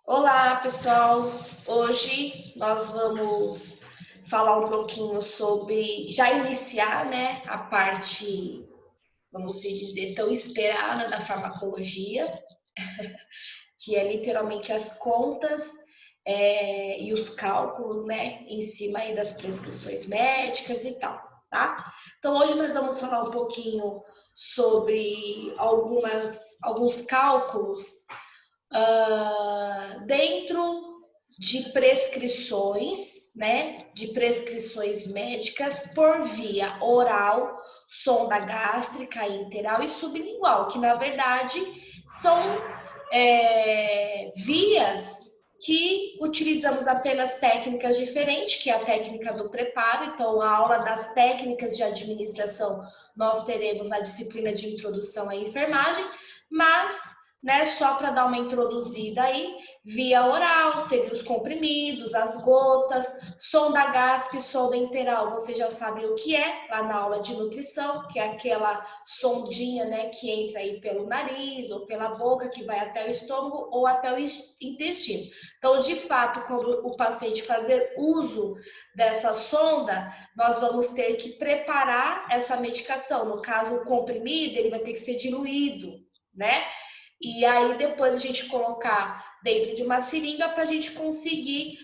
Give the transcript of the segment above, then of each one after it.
Olá, pessoal! Hoje nós vamos falar um pouquinho sobre, já iniciar, né, a parte, vamos se dizer, tão esperada da farmacologia, que é literalmente as contas e os cálculos, né, em cima aí das prescrições médicas e tal, tá? Então hoje nós vamos falar um pouquinho sobre alguns cálculos dentro de prescrições, né, de prescrições médicas por via oral, sonda gástrica, interal e sublingual, que na verdade são vias que utilizamos apenas técnicas diferentes, que é a técnica do preparo. Então, a aula das técnicas de administração nós teremos na disciplina de introdução à enfermagem, mas né, só para dar uma introduzida aí, via oral, seria os comprimidos, as gotas, sonda gástrica e sonda enteral, você já sabe o que é, lá na aula de nutrição, que é aquela sondinha, né, que entra aí pelo nariz ou pela boca, que vai até o estômago ou até o intestino. Então, de fato, quando o paciente fazer uso dessa sonda, nós vamos ter que preparar essa medicação. No caso, o comprimido, ele vai ter que ser diluído, né? E aí depois a gente colocar dentro de uma seringa para a gente conseguir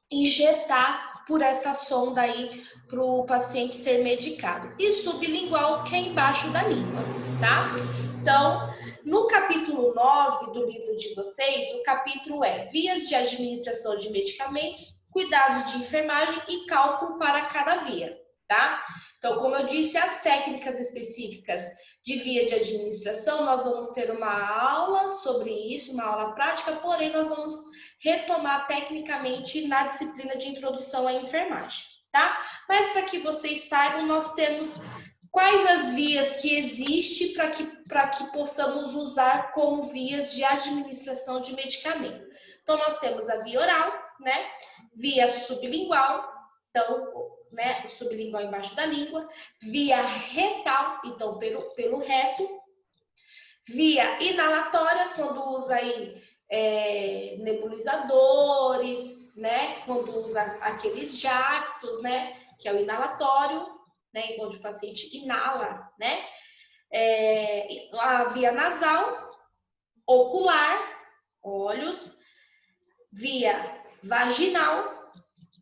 injetar por essa sonda aí para o paciente ser medicado. E sublingual, que é embaixo da língua, tá? Então, no capítulo 9 do livro de vocês, o capítulo é Vias de Administração de Medicamentos, Cuidados de Enfermagem e Cálculo para cada via, tá? Então, como eu disse, as técnicas específicas de via de administração, nós vamos ter uma aula sobre isso, uma aula prática, porém nós vamos retomar tecnicamente na disciplina de introdução à enfermagem, tá? Mas para que vocês saibam, nós temos quais as vias que existem para que possamos usar como vias de administração de medicamento. Então, nós temos a via oral, né? Via sublingual, então, né, o sublingual embaixo da língua, via retal, então pelo reto, via inalatória, quando usa aí nebulizadores, né, quando usa aqueles jactos, né, que é o inalatório, né, onde o paciente inala, né, a via nasal, ocular, olhos, via vaginal,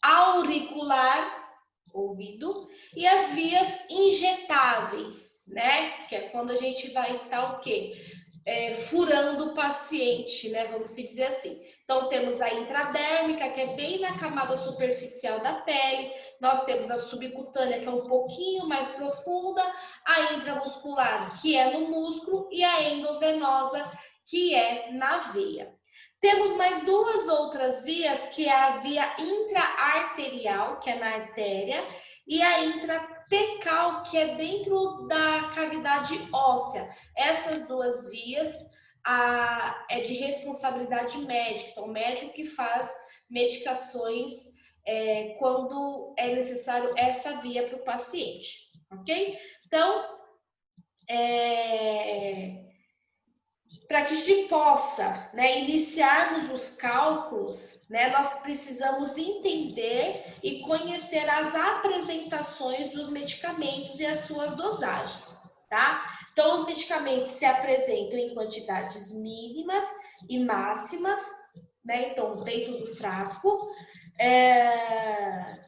auricular, ouvido, e as vias injetáveis, né? Que é quando a gente vai estar o quê? Furando o paciente, né? Vamos dizer assim. Então, temos a intradérmica, que é bem na camada superficial da pele. Nós temos a subcutânea, que é um pouquinho mais profunda. A intramuscular, que é no músculo. E a endovenosa, que é na veia. Temos mais duas outras vias, que é a via intraarterial, que é na artéria, e a intratecal, que é dentro da cavidade óssea. Essas duas vias é de responsabilidade médica, então o médico que faz medicações quando é necessário essa via para o paciente, ok? Então, para que a gente possa, né, iniciarmos os cálculos, né, nós precisamos entender e conhecer as apresentações dos medicamentos e as suas dosagens, tá? Então, os medicamentos se apresentam em quantidades mínimas e máximas, né? Então, dentro do frasco.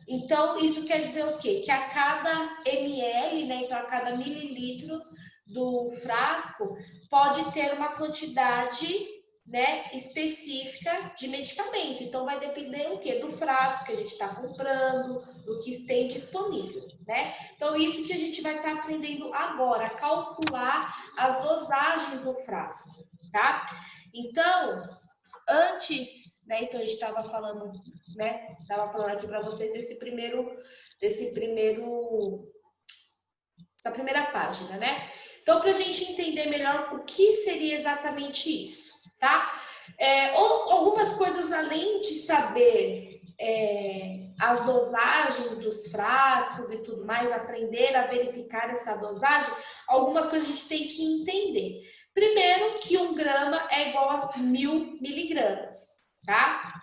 Então, isso quer dizer o quê? Que a cada ml, né, então a cada mililitro do frasco, pode ter uma quantidade, né, específica de medicamento. Então, vai depender o quê? Do frasco que a gente está comprando, do que tem disponível, né? Então, isso que a gente vai estar aprendendo agora, calcular as dosagens do frasco, tá? Então, antes, né, então a gente estava falando, né, estava falando aqui para vocês essa primeira página, né? Então, para a gente entender melhor o que seria exatamente isso, tá? Algumas coisas, além de saber as dosagens dos frascos e tudo mais, aprender a verificar essa dosagem, algumas coisas a gente tem que entender. Primeiro, que 1 grama é igual a 1000 miligramas, tá?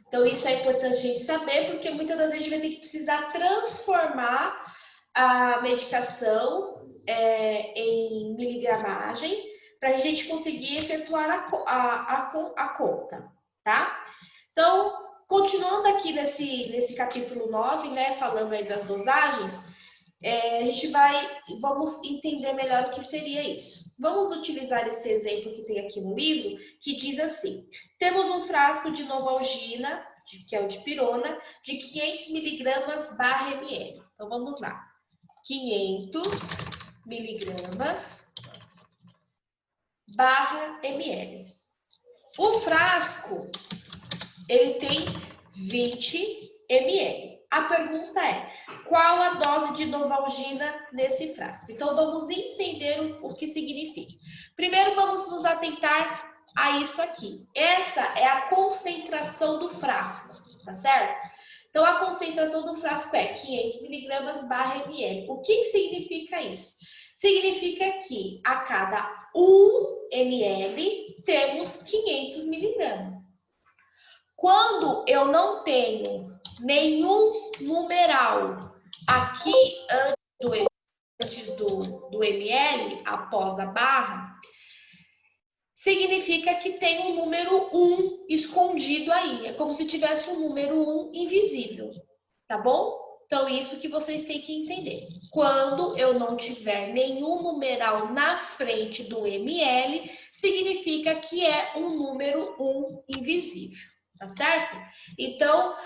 Então, isso é importante a gente saber, porque muitas das vezes a gente vai ter que precisar transformar a medicação em miligramagem para a gente conseguir efetuar a conta, tá? Então, continuando aqui nesse capítulo 9, né, falando aí das dosagens, vamos entender melhor o que seria isso. Vamos utilizar esse exemplo que tem aqui no livro, que diz assim: temos um frasco de Novalgina, que é o dipirona, de 500 miligramas barra ml. Então, vamos lá. 500 miligramas barra ml. O frasco, ele tem 20 ml. A pergunta é, qual a dose de Novalgina nesse frasco? Então, vamos entender o que significa. Primeiro, vamos nos atentar a isso aqui. Essa é a concentração do frasco, tá certo? Então, a concentração do frasco é 500 miligramas barra ml. O que significa isso? Significa que a cada 1 ml temos 500 miligramas. Quando eu não tenho nenhum numeral aqui antes do ml, após a barra, significa que tem um número 1 escondido aí. É como se tivesse um número 1 invisível, tá bom? Então, isso que vocês têm que entender. Quando eu não tiver nenhum numeral na frente do ml, significa que é um número 1 invisível, tá certo? Então,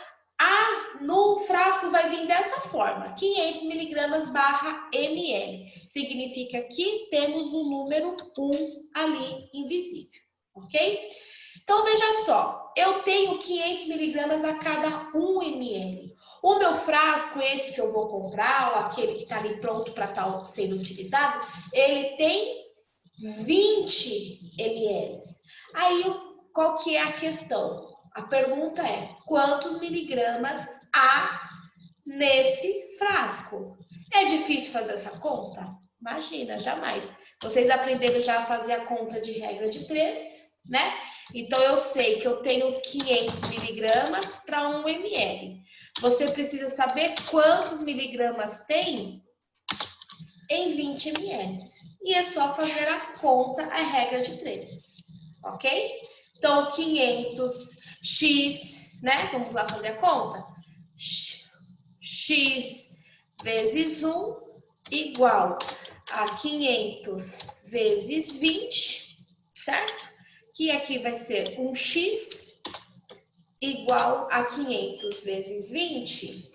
no frasco vai vir dessa forma, 500 miligramas barra ml. Significa que temos um número 1 ali invisível, ok? Então, veja só, eu tenho 500 miligramas a cada 1 ml. O meu frasco, esse que eu vou comprar, ou aquele que está ali pronto para estar sendo utilizado, ele tem 20 ml. Aí, qual que é a questão? A pergunta é, quantos miligramas há nesse frasco? É difícil fazer essa conta? Imagina, jamais. Vocês aprenderam já a fazer a conta de regra de 3, né? Então, eu sei que eu tenho 500 miligramas para 1 ml. Você precisa saber quantos miligramas tem em 20 ml. E é só fazer a conta, a regra de 3, ok? Então, 500x, né? Vamos lá fazer a conta. X vezes 1 igual a 500 vezes 20, certo? Que aqui vai ser 1x igual a 500 vezes 20.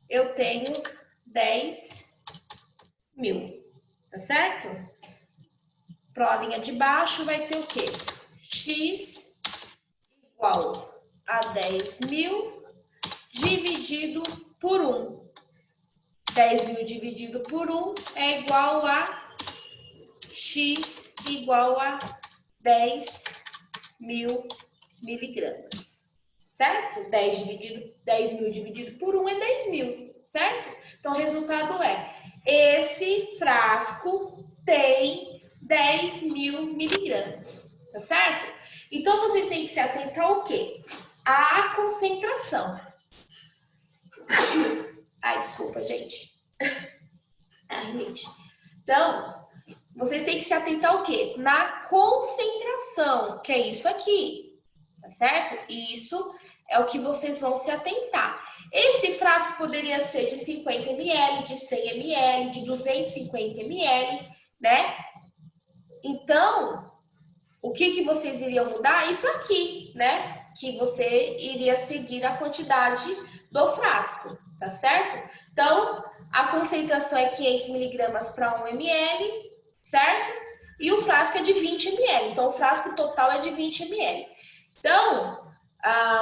Eu tenho 10.000, tá certo? Para a linha de baixo vai ter o quê? X igual a 10.000 dividido por 1. 10.000 dividido por 1 é igual a X igual a 10.000 miligramas, certo? 10.000 dividido por 1 é 10.000, certo? Então, o resultado é, esse frasco tem 10.000 miligramas, tá certo? Então, vocês têm que se atentar ao quê? À concentração. Ai, desculpa, gente. Ai, gente. Então, vocês têm que se atentar ao quê? Na concentração, que é isso aqui, tá certo? Isso é o que vocês vão se atentar. Esse frasco poderia ser de 50 ml, de 100 ml, de 250 ml, né? Então, o que vocês iriam mudar? Isso aqui, né? Que você iria seguir a quantidade do frasco, tá certo? Então, a concentração é 500 miligramas para 1 ml, certo? E o frasco é de 20 ml, então o frasco total é de 20 ml. Então,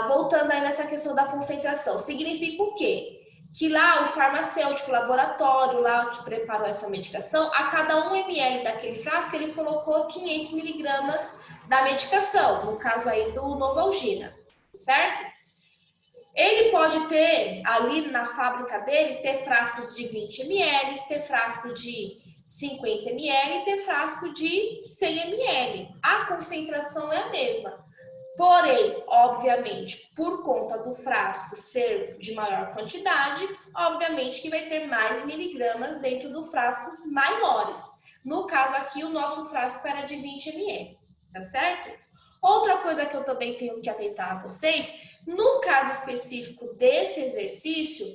voltando aí nessa questão da concentração, significa o quê? Que lá o farmacêutico, o laboratório lá que preparou essa medicação, a cada 1 ml daquele frasco, ele colocou 500 miligramas da medicação, no caso aí do Novalgina, certo? Ele pode ter, ali na fábrica dele, ter frascos de 20 ml, ter frasco de 50 ml e ter frasco de 100 ml. A concentração é a mesma. Porém, obviamente, por conta do frasco ser de maior quantidade, obviamente que vai ter mais miligramas dentro do frascos maiores. No caso aqui, o nosso frasco era de 20 ml, tá certo? Outra coisa que eu também tenho que atentar a vocês, no caso específico desse exercício,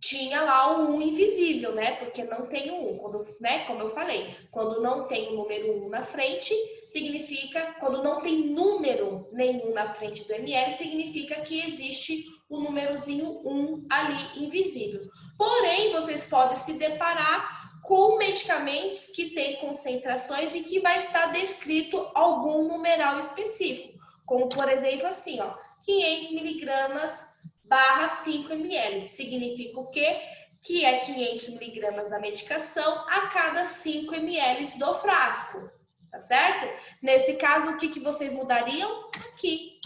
tinha lá o 1 invisível, né? Porque não tem o 1, quando, né? Como eu falei, quando não tem o número 1 na frente, significa, quando não tem número nenhum na frente do ml, significa que existe o númerozinho 1 ali invisível. Porém, vocês podem se deparar com medicamentos que têm concentrações e que vai estar descrito algum numeral específico, como por exemplo assim, ó, 500 miligramas barra 5 ml. Significa o quê? Que é 500 miligramas da medicação a cada 5 ml do frasco, tá certo? Nesse caso, o que vocês mudariam? Aqui,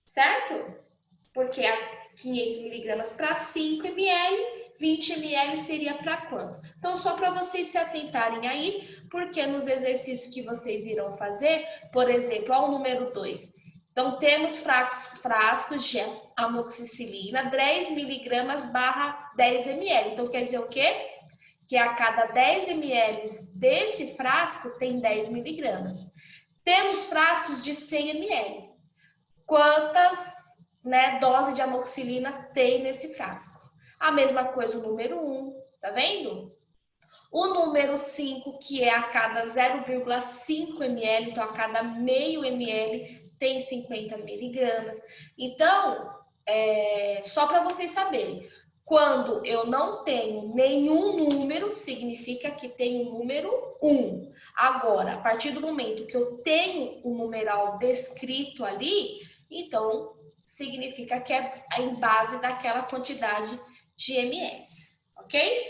certo? Porque a 500 miligramas para 5 ml, 20 ml seria para quanto? Então, só para vocês se atentarem aí, porque nos exercícios que vocês irão fazer, por exemplo, ao número 2, então, temos frascos de amoxicilina, 10 miligramas barra 10 ml. Então, quer dizer o quê? Que a cada 10 ml desse frasco tem 10 miligramas. Temos frascos de 100 ml. Quantas, né, doses de amoxicilina tem nesse frasco? A mesma coisa o número 1, tá vendo? O número 5, que é a cada 0,5 ml, então a cada meio ml tem 50 miligramas. Então, só para vocês saberem, quando eu não tenho nenhum número, significa que tem o número 1. Agora, a partir do momento que eu tenho o numeral descrito ali, então significa que é em base daquela quantidade de ml, ok?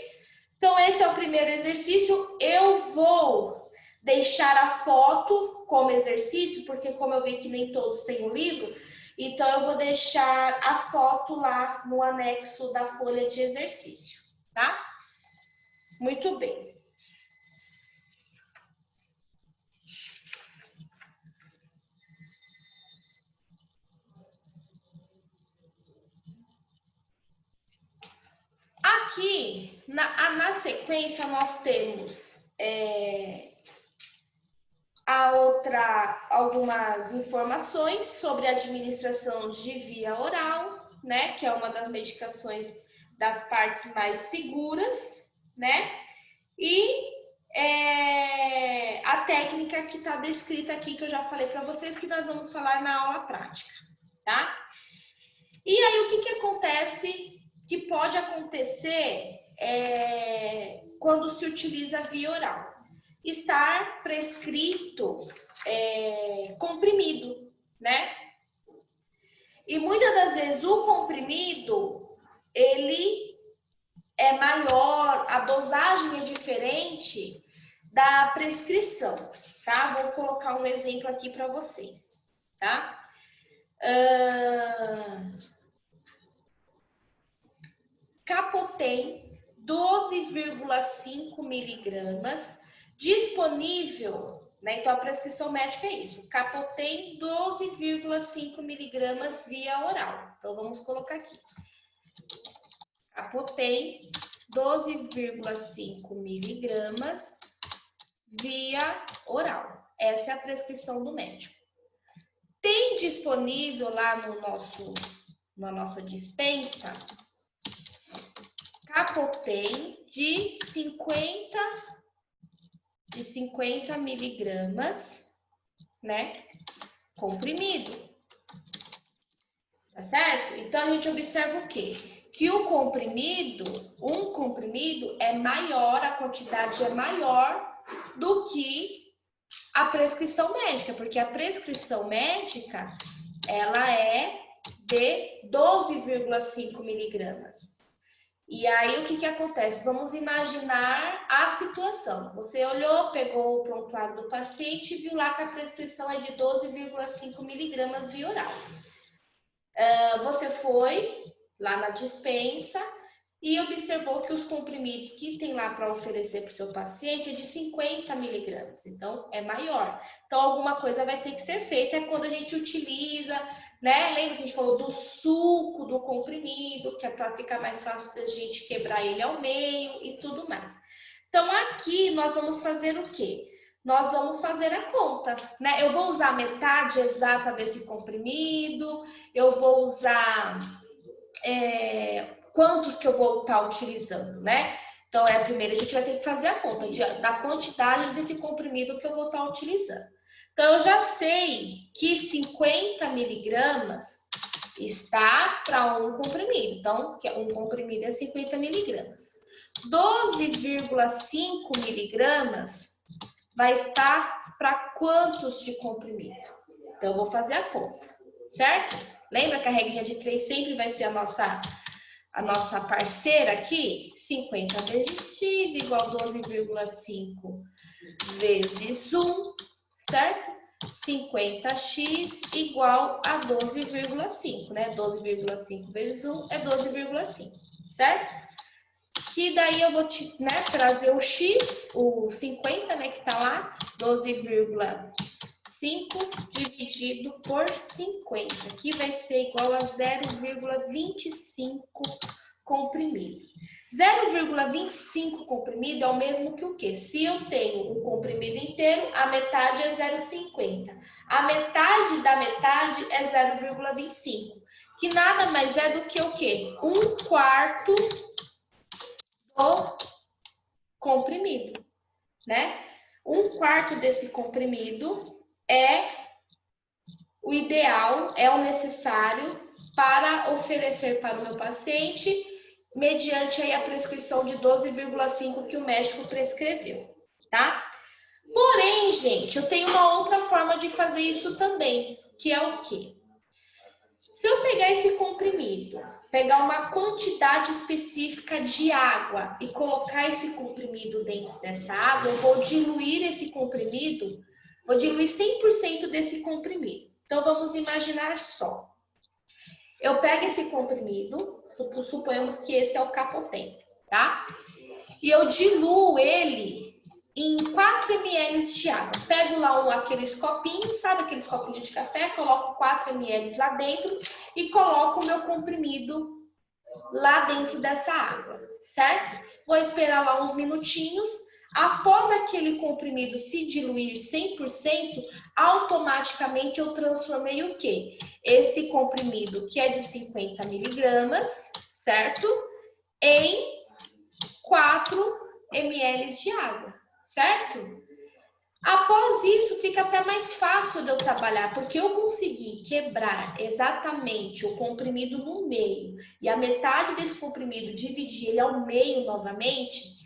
Então, esse é o primeiro exercício. Eu vou deixar a foto como exercício, porque como eu vi que nem todos têm o livro, então eu vou deixar a foto lá no anexo da folha de exercício, tá? Muito bem. Aqui, na sequência, nós temos algumas informações sobre a administração de via oral, né? Que é uma das medicações das partes mais seguras, né? E a técnica que está descrita aqui, que eu já falei para vocês, que nós vamos falar na aula prática, tá? E aí, o que acontece, que pode acontecer quando se utiliza via oral? Estar prescrito comprimido, né? E muitas das vezes o comprimido, ele é maior, a dosagem é diferente da prescrição, tá? Vou colocar um exemplo aqui para vocês, tá? Capotem, 12,5 miligramas, disponível, né? Então, a prescrição médica é isso. Capotem, 12,5 miligramas via oral. Então, vamos colocar aqui. Capotem, 12,5 miligramas via oral. Essa é a prescrição do médico. Tem disponível lá na nossa dispensa Capotem de 50 miligramas, né? Comprimido. Tá certo? Então, a gente observa o quê? Que um comprimido é maior, a quantidade é maior do que a prescrição médica, porque a prescrição médica, ela é de 12,5 miligramas. E aí, o que acontece? Vamos imaginar a situação. Você olhou, pegou o prontuário do paciente e viu lá que a prescrição é de 12,5 miligramas via oral. Você foi lá na dispensa e observou que os comprimidos que tem lá para oferecer para o seu paciente é de 50 miligramas, então é maior. Então, alguma coisa vai ter que ser feita, é quando a gente utiliza, né? Lembra que a gente falou do suco do comprimido, que é para ficar mais fácil da gente quebrar ele ao meio e tudo mais. Então, aqui nós vamos fazer o quê? Nós vamos fazer a conta, né? Eu vou usar a metade exata desse comprimido, eu vou usar... quantos que eu vou estar utilizando, né? Então, primeiro a gente vai ter que fazer a conta da quantidade desse comprimido que eu vou estar utilizando. Então, eu já sei que 50 miligramas está para um comprimido. Então, um comprimido é 50 miligramas. 12,5 miligramas vai estar para quantos de comprimido? Então, eu vou fazer a conta, certo? Lembra que a regrinha de 3 sempre vai ser a nossa parceira aqui? 50 vezes x igual 12,5 vezes 1, certo? 50x igual a 12,5, né? 12,5 vezes 1 é 12,5, certo? Que daí eu vou trazer o x, o 50, né, que tá lá, 12,5 dividido por 50, que vai ser igual a 0,25 comprimido. 0,25 comprimido é o mesmo que o quê? Se eu tenho um comprimido inteiro, a metade é 0,50. A metade da metade é 0,25, que nada mais é do que o quê? 1/4 do comprimido, né? 1/4 desse comprimido é o ideal, é o necessário para oferecer para o meu paciente, mediante aí a prescrição de 12,5 que o médico prescreveu, tá? Porém, gente, eu tenho uma outra forma de fazer isso também, que é o quê? Se eu pegar esse comprimido, pegar uma quantidade específica de água e colocar esse comprimido dentro dessa água, eu vou diluir esse comprimido, vou diluir 100% desse comprimido. Então, vamos imaginar só. Eu pego esse comprimido, suponhamos que esse é o Capotém, tá? E eu diluo ele em 4 ml de água. Pego lá aqueles copinhos, sabe aqueles copinhos de café? Coloco 4 ml lá dentro e coloco o meu comprimido lá dentro dessa água, certo? Vou esperar lá uns minutinhos. Após aquele comprimido se diluir 100%, automaticamente eu transformei o quê? Esse comprimido, que é de 50 miligramas, certo? Em 4 ml de água, certo? Após isso, fica até mais fácil de eu trabalhar, porque eu consegui quebrar exatamente o comprimido no meio e a metade desse comprimido dividir ele ao meio novamente,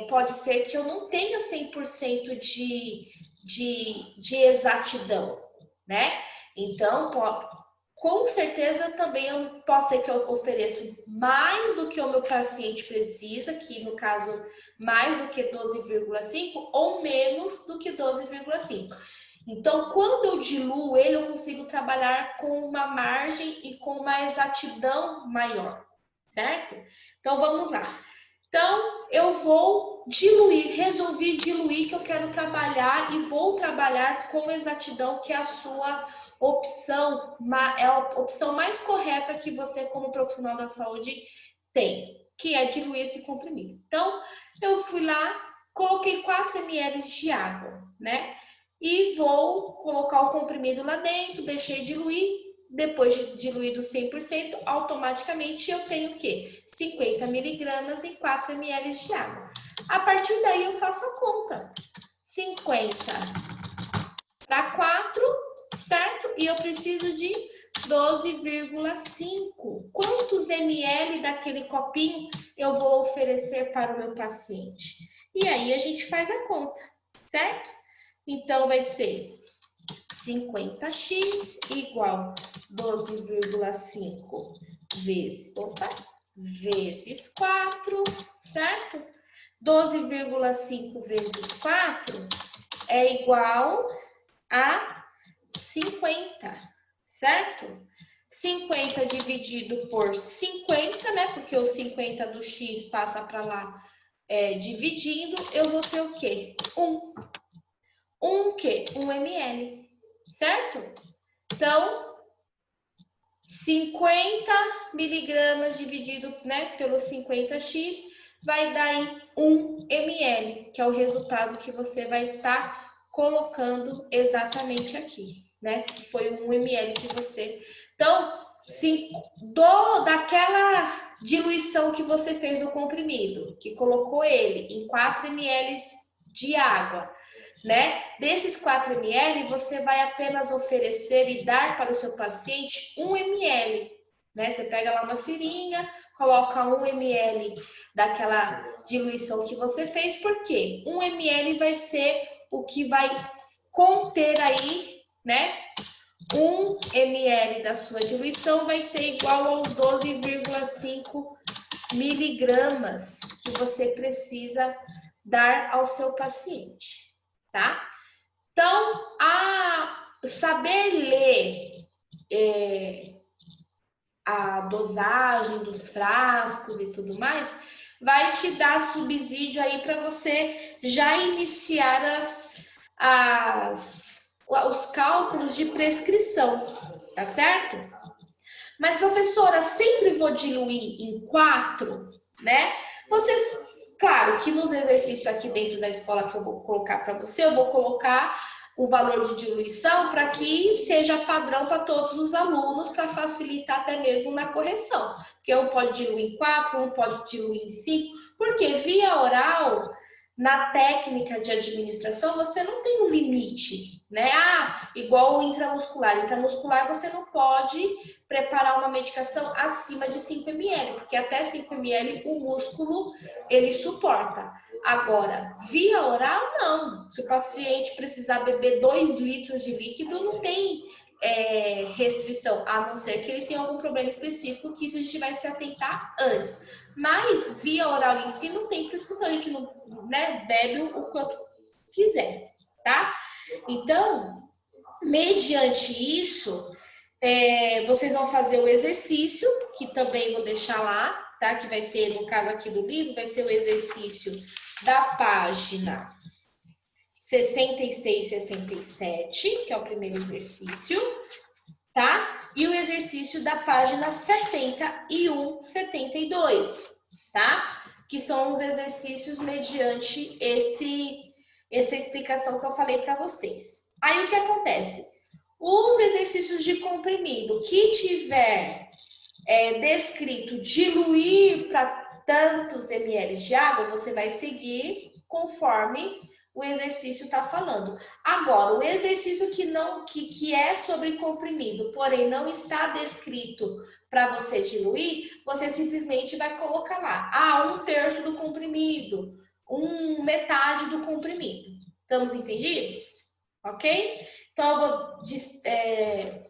pode ser que eu não tenha 100% de exatidão, né? Então, com certeza também eu posso ser que eu ofereça mais do que o meu paciente precisa, que no caso mais do que 12,5 ou menos do que 12,5. Então, quando eu diluo ele, eu consigo trabalhar com uma margem e com uma exatidão maior, certo? Então, vamos lá. Então, eu vou diluir, resolvi diluir que eu quero trabalhar e vou trabalhar com exatidão, que é a sua opção, é a opção mais correta que você, como profissional da saúde, tem, que é diluir esse comprimido. Então, eu fui lá, coloquei 4 ml de água, né? E vou colocar o comprimido lá dentro, deixei diluir. Depois de diluído 100%, automaticamente eu tenho o quê? 50 miligramas em 4 ml de água. A partir daí eu faço a conta. 50 para 4, certo? E eu preciso de 12,5. Quantos ml daquele copinho eu vou oferecer para o meu paciente? E aí a gente faz a conta, certo? Então vai ser 50x igual 12,5 vezes 4, certo? 12,5 vezes 4 é igual a 50, certo? 50 dividido por 50, né? Porque o 50 do X passa para lá dividindo, eu vou ter o quê? 1. O quê? 1 ml, certo? Então, 50 miligramas dividido, né, pelo 50x vai dar em 1 ml, que é o resultado que você vai estar colocando exatamente aqui, né? Foi 1 ml que você... Então, daquela diluição que você fez no comprimido, que colocou ele em 4 ml de água, né? Desses 4 ml, você vai apenas oferecer e dar para o seu paciente 1 ml, né? Você pega lá uma seringa, coloca 1 ml daquela diluição que você fez, porque 1 ml vai ser o que vai conter aí, né? 1 ml da sua diluição vai ser igual aos 12,5 miligramas que você precisa dar ao seu paciente, tá? Então, saber ler a dosagem dos frascos e tudo mais, vai te dar subsídio aí para você já iniciar os cálculos de prescrição, tá certo? Mas, professora, sempre vou diluir em 4, né? Vocês, claro que nos exercícios aqui dentro da escola que eu vou colocar para você, eu vou colocar o valor de diluição para que seja padrão para todos os alunos, para facilitar até mesmo na correção. Porque um pode diluir em 4, um pode diluir em 5, porque via oral, na técnica de administração, você não tem um limite, né? Igual o intramuscular. Intramuscular, você não pode preparar uma medicação acima de 5 ml, porque até 5 ml o músculo, ele suporta. Agora, via oral, não. Se o paciente precisar beber 2 litros de líquido, não tem restrição, a não ser que ele tenha algum problema específico, que isso a gente vai se atentar antes. Mas, via oral em si, não tem prescrição, a gente não, né, bebe o quanto quiser, tá? Então, mediante isso, vocês vão fazer o exercício, que também vou deixar lá, tá? Que vai ser, no caso aqui do livro, vai ser o exercício da página 66, 67, que é o primeiro exercício, tá? E o exercício da página 71, 72, tá? Que são os exercícios mediante essa explicação que eu falei para vocês. Aí o que acontece? Os exercícios de comprimido que tiver descrito diluir para tantos ml de água, você vai seguir conforme o exercício está falando. Agora, o exercício que é sobre comprimido, porém não está descrito para você diluir, você simplesmente vai colocar lá, 1/3 do comprimido, metade do comprimido. Estamos entendidos? Ok? Então, eu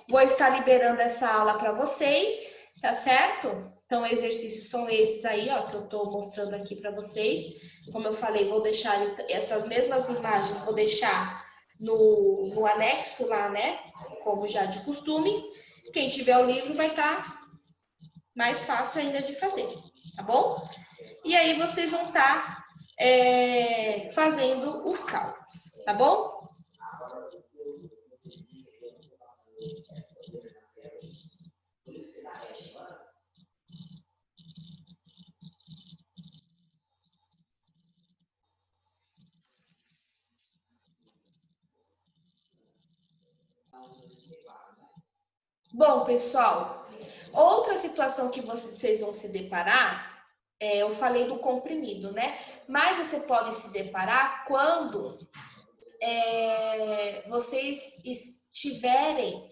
vou estar liberando essa aula para vocês, tá certo? Então, exercícios são esses aí, ó, que eu estou mostrando aqui para vocês. Como eu falei, vou deixar essas mesmas imagens, vou deixar no anexo lá, né? Como já de costume. Quem tiver o livro vai estar mais fácil ainda de fazer, tá bom? E aí vocês vão estar fazendo os cálculos, tá bom? Bom, pessoal, outra situação que vocês vão se deparar, eu falei do comprimido, né? Mas você pode se deparar quando vocês tiverem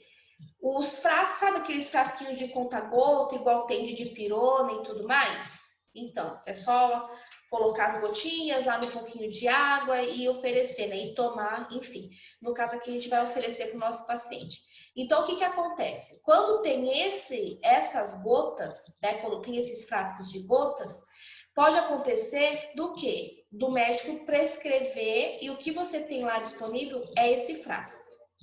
os frascos, sabe aqueles frasquinhos de conta-gota, igual tem de dipirona e tudo mais? Então, é só colocar as gotinhas lá no pouquinho de água e oferecer, né? E tomar, enfim. No caso aqui, a gente vai oferecer para o nosso paciente. Então, o que acontece? Quando tem essas gotas, né? Quando tem esses frascos de gotas, pode acontecer do quê? Do médico prescrever e o que você tem lá disponível é esse frasco,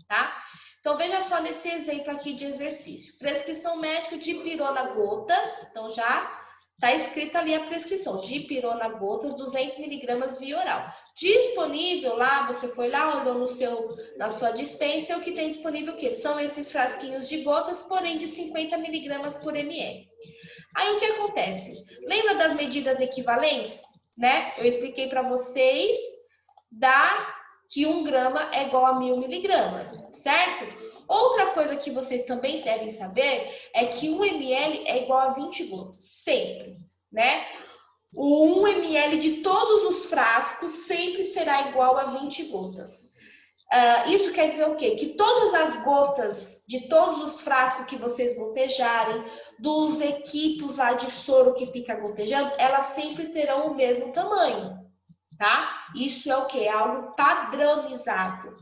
tá? Então, veja só nesse exemplo aqui de exercício. Prescrição médica de dipirona gotas. Então, já está escrita ali a prescrição. Dipirona gotas, 200 miligramas via oral. Disponível lá, você foi lá, olhou na sua dispensa, o que tem disponível o quê? São esses frasquinhos de gotas, porém de 50 miligramas por ml. Aí, o que acontece? Lembra das medidas equivalentes? Né? Eu expliquei para vocês que 1 grama é igual a 1000 miligramas, certo? Outra coisa que vocês também devem saber é que 1 ml é igual a 20 gotas, sempre, né? O 1 ml de todos os frascos sempre será igual a 20 gotas. Isso quer dizer o quê? Que todas as gotas de todos os frascos que vocês gotejarem, dos equipos lá de soro que fica gotejando, elas sempre terão o mesmo tamanho, tá? Isso é o quê? É algo padronizado,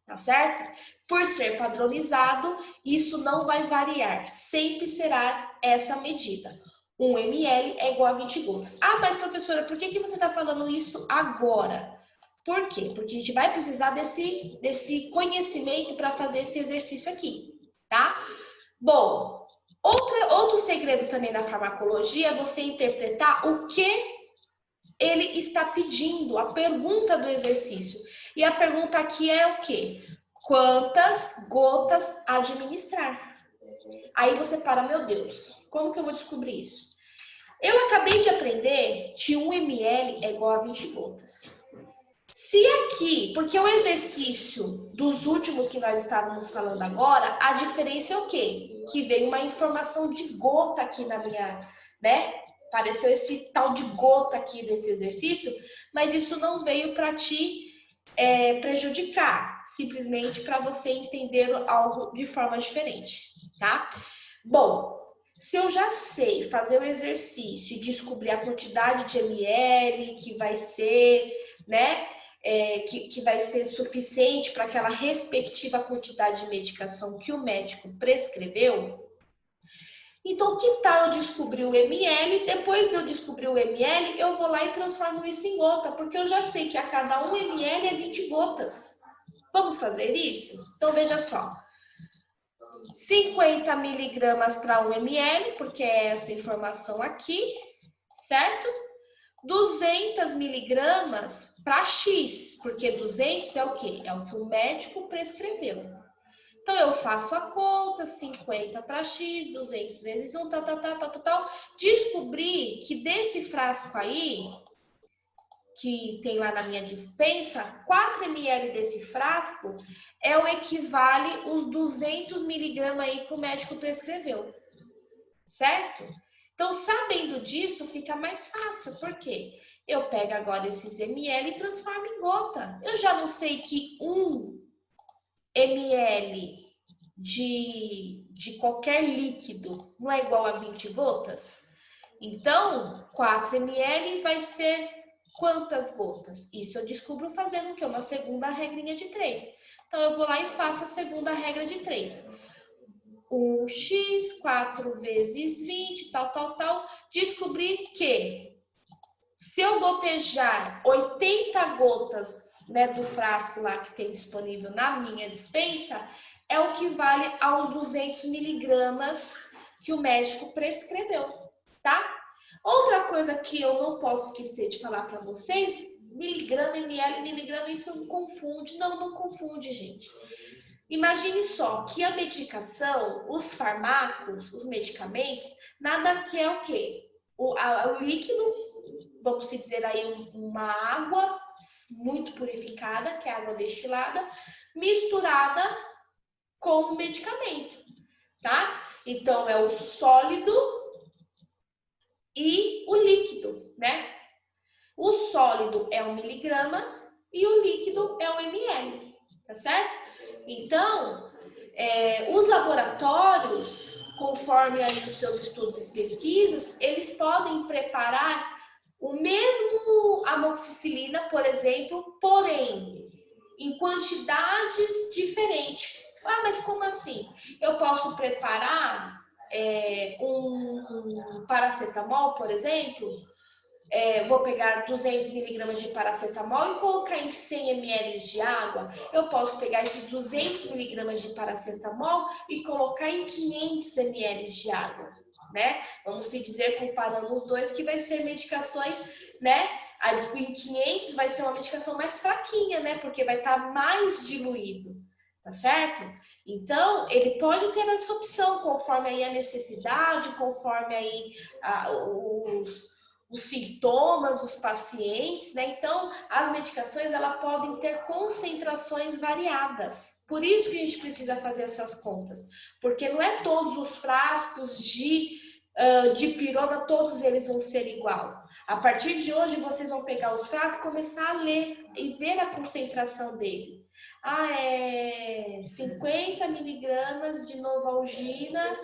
tá certo? Por ser padronizado, isso não vai variar, sempre será essa medida. 1 ml é igual a 20 gotas. Ah, mas professora, por que você está falando isso agora? Por quê? Porque a gente vai precisar desse conhecimento para fazer esse exercício aqui, tá? Bom, outro segredo também da farmacologia é você interpretar o que ele está pedindo, a pergunta do exercício. E a pergunta aqui é o quê? Quantas gotas administrar? Aí você para, meu Deus, como que eu vou descobrir isso? Eu acabei de aprender que 1 ml é igual a 20 gotas. Se aqui, porque o exercício dos últimos que nós estávamos falando agora, a diferença é o quê? Que veio uma informação de gota aqui na minha, né? Apareceu esse tal de gota aqui desse exercício, mas isso não veio para te prejudicar, simplesmente para você entender algo de forma diferente, tá? Bom, se eu já sei fazer o exercício e descobrir a quantidade de ml que vai ser, né? Que vai ser suficiente para aquela respectiva quantidade de medicação que o médico prescreveu. Então, que tal eu descobrir o ml? Depois de eu descobrir o ml, eu vou lá e transformo isso em gota, porque eu já sei que a cada 1 ml é 20 gotas. Vamos fazer isso? Então, veja só. 50 miligramas para 1 ml, porque é essa informação aqui, certo? 200 miligramas para X, porque 200 é o quê? É o que o médico prescreveu. Então, eu faço a conta, 50 para X, 200 vezes 1, tal. Descobri que desse frasco aí, que tem lá na minha dispensa, 4 ml desse frasco é o equivale os 200 miligramas aí que o médico prescreveu, certo? Então, sabendo disso, fica mais fácil. Por quê? Eu pego agora esses ml e transformo em gota. Eu já não sei que 1 ml de qualquer líquido não é igual a 20 gotas? Então, 4 ml vai ser quantas gotas? Isso eu descubro fazendo o quê? Uma segunda regrinha de 3. Então, eu vou lá e faço a segunda regra de 3. 1x, 4 vezes 20, tal. Descobri que se eu gotejar 80 gotas, né, do frasco lá que tem disponível na minha dispensa, é o que vale aos 200 miligramas que o médico prescreveu, tá? Outra coisa que eu não posso esquecer de falar para vocês, miligrama, ml, miligrama, isso confunde. Não confunde, gente. Imagine só que a medicação, os fármacos, os medicamentos, nada que é o quê? O líquido, vamos dizer aí uma água muito purificada, que é água destilada, misturada com o medicamento, tá? Então, é o sólido e o líquido, né? O sólido é 1 miligrama e o líquido é 1 ml, tá certo? Então, os laboratórios, conforme aí os seus estudos e pesquisas, eles podem preparar o mesmo amoxicilina, por exemplo, porém, em quantidades diferentes. Ah, mas como assim? Eu posso preparar um paracetamol, por exemplo, vou pegar 200 miligramas de paracetamol e colocar em 100 ml de água. Eu posso pegar esses 200 miligramas de paracetamol e colocar em 500 ml de água, né? Vamos se dizer, comparando os dois, que vai ser medicações, né? Em 500 vai ser uma medicação mais fraquinha, né? Porque vai estar mais diluído, tá certo? Então, ele pode ter essa opção, conforme aí a necessidade, conforme aí os sintomas dos pacientes, né? Então, as medicações, elas podem ter concentrações variadas. Por isso que a gente precisa fazer essas contas, porque não é todos os frascos de pirona, todos eles vão ser igual. A partir de hoje, vocês vão pegar os frascos e começar a ler e ver a concentração dele. É 50 miligramas de Novalgina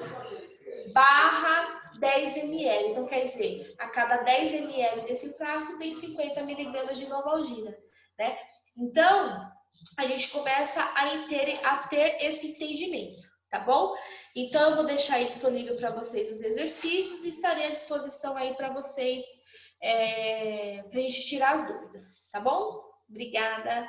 barra 10 ml. Então, quer dizer, a cada 10 ml desse frasco tem 50 miligramas de Novalgina, né? Então, a gente começa a ter esse entendimento, tá bom? Então, eu vou deixar aí disponível para vocês os exercícios e estarei à disposição aí para vocês, para a gente tirar as dúvidas, tá bom? Obrigada!